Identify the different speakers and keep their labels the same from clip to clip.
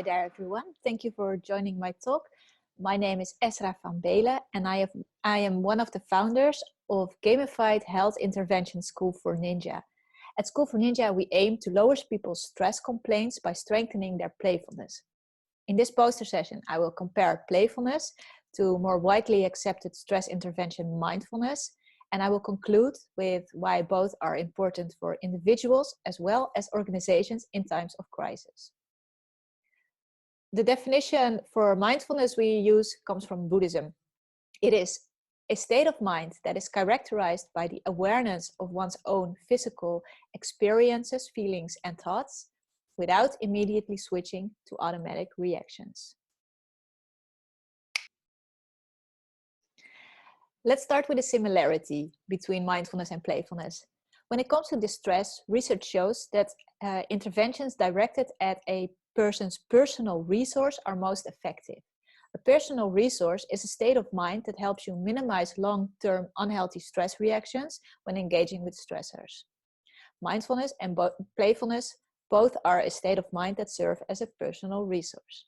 Speaker 1: there, everyone. Thank you for joining my talk. My name is Esra van Beelen, and I am one of the founders of Gamified Health Intervention School for Ninja. At School for Ninja, we aim to lower people's stress complaints by strengthening their playfulness. In this poster session, I will compare playfulness to more widely accepted stress intervention mindfulness, and I will conclude with why both are important for individuals as well as organizations in times of crisis. The definition for mindfulness we use comes from Buddhism. It is a state of mind that is characterized by the awareness of one's own physical experiences, feelings, and thoughts without immediately switching to automatic reactions. Let's start with a similarity between mindfulness and playfulness. When it comes to distress, research shows that interventions directed at a person's personal resource are most effective. A personal resource is a state of mind that helps you minimize long-term unhealthy stress reactions when engaging with stressors. Mindfulness and playfulness both are a state of mind that serve as a personal resource.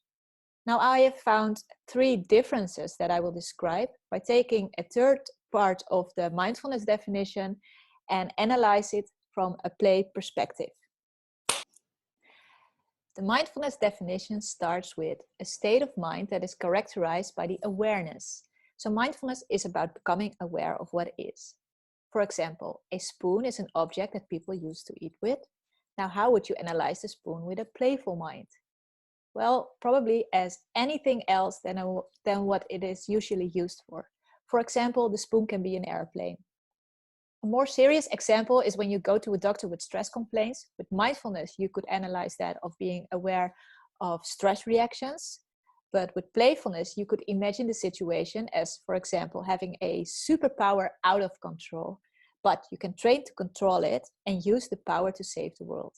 Speaker 1: Now I have found three differences that I will describe by taking a third part of the mindfulness definition and analyze it from a play perspective. The mindfulness definition starts with a state of mind that is characterized by the awareness. So mindfulness is about becoming aware of what is. For example, a spoon is an object that people use to eat with. Now, how would you analyze the spoon with a playful mind? Well, probably as anything else than what it is usually used for. For example, the spoon can be an airplane. A more serious example is when you go to a doctor with stress complaints. With mindfulness, you could analyze that of being aware of stress reactions. But with playfulness, you could imagine the situation as, for example, having a superpower out of control, but you can train to control it and use the power to save the world.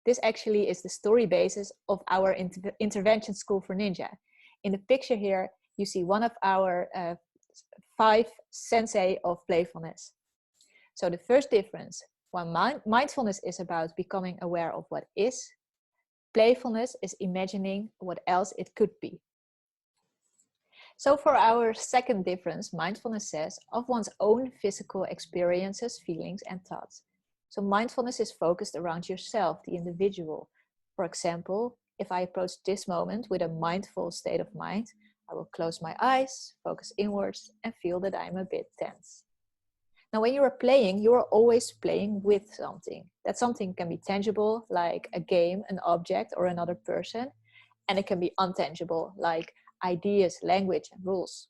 Speaker 1: This actually is the story basis of our intervention school for Ninja. In the picture here, you see one of our 5 sensei of playfulness. So the first difference, while mindfulness is about becoming aware of what is, playfulness is imagining what else it could be. So for our second difference, mindfulness says of one's own physical experiences, feelings, and thoughts. So mindfulness is focused around yourself, the individual. For example, if I approach this moment with a mindful state of mind, I will close my eyes, focus inwards, and feel that I'm a bit tense. Now, when you are playing, you are always playing with something. That something can be tangible, like a game, an object, or another person. And it can be untangible, like ideas, language, and rules.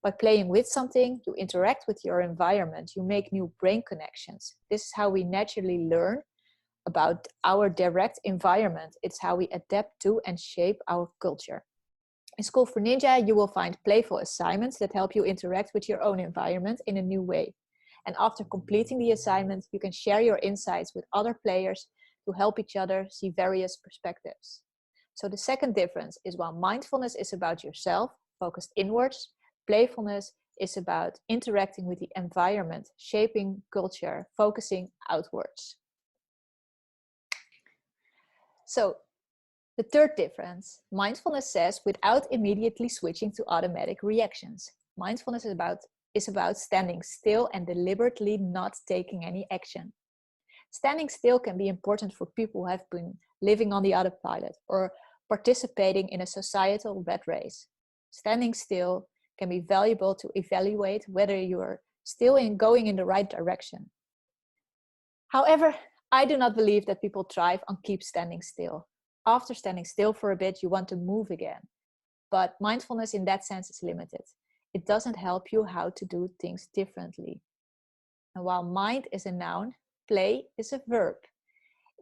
Speaker 1: By playing with something, you interact with your environment. You make new brain connections. This is how we naturally learn about our direct environment. It's how we adapt to and shape our culture. In School for Ninja, you will find playful assignments that help you interact with your own environment in a new way. And after completing the assignment, you can share your insights with other players to help each other see various perspectives. So the second difference is while mindfulness is about yourself, focused inwards, playfulness is about interacting with the environment, shaping culture, focusing outwards. So the third difference, mindfulness says without immediately switching to automatic reactions. Mindfulness is about standing still and deliberately not taking any action. Standing still can be important for people who have been living on the autopilot or participating in a societal rat race. Standing still can be valuable to evaluate whether you're still going in the right direction. However, I do not believe that people thrive on keep standing still. After standing still for a bit, you want to move again. But mindfulness in that sense is limited. It doesn't help you how to do things differently. And while mind is a noun, play is a verb.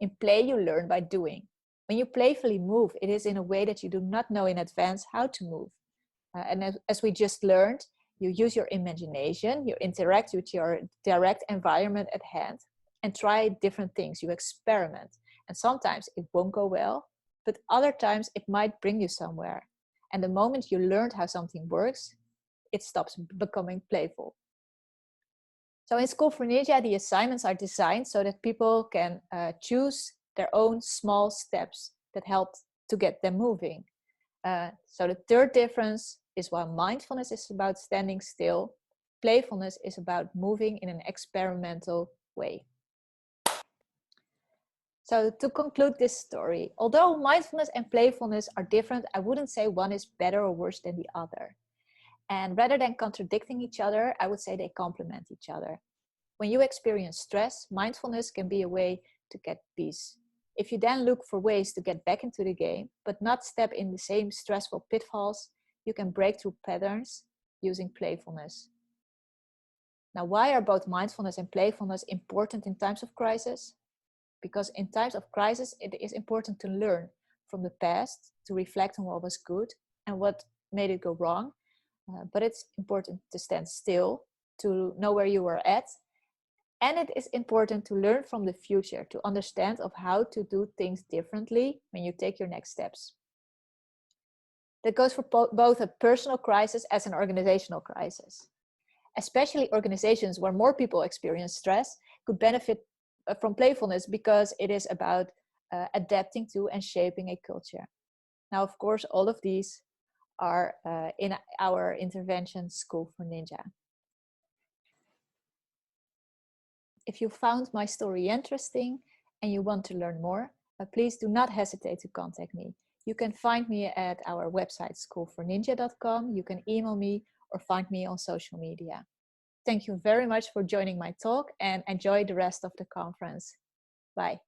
Speaker 1: In play, you learn by doing. When you playfully move, it is in a way that you do not know in advance how to move. And as we just learned, you use your imagination, you interact with your direct environment at hand and try different things. You experiment. And sometimes it won't go well, but other times it might bring you somewhere. And the moment you learned how something works, it stops becoming playful. So in School for Ninja, the assignments are designed so that people can choose their own small steps that help to get them moving. So the third difference is while mindfulness is about standing still, playfulness is about moving in an experimental way. So to conclude this story, although mindfulness and playfulness are different, I wouldn't say one is better or worse than the other. And rather than contradicting each other, I would say they complement each other. When you experience stress, mindfulness can be a way to get peace. If you then look for ways to get back into the game, but not step in the same stressful pitfalls, you can break through patterns using playfulness. Now, why are both mindfulness and playfulness important in times of crisis? Because in times of crisis, it is important to learn from the past, to reflect on what was good and what made it go wrong. But it's important to stand still, to know where you are at. And it is important to learn from the future, to understand of how to do things differently when you take your next steps. That goes for both a personal crisis as an organizational crisis. Especially organizations where more people experience stress could benefit from playfulness because it is about adapting to and shaping a culture. Now, of course, all of these are in our intervention School for Ninja. If you found my story interesting and you want to learn more, please do not hesitate to contact me. You can find me at our website schoolforninja.com. You can email me or find me on social media. Thank you very much for joining my talk and enjoy the rest of the conference. Bye.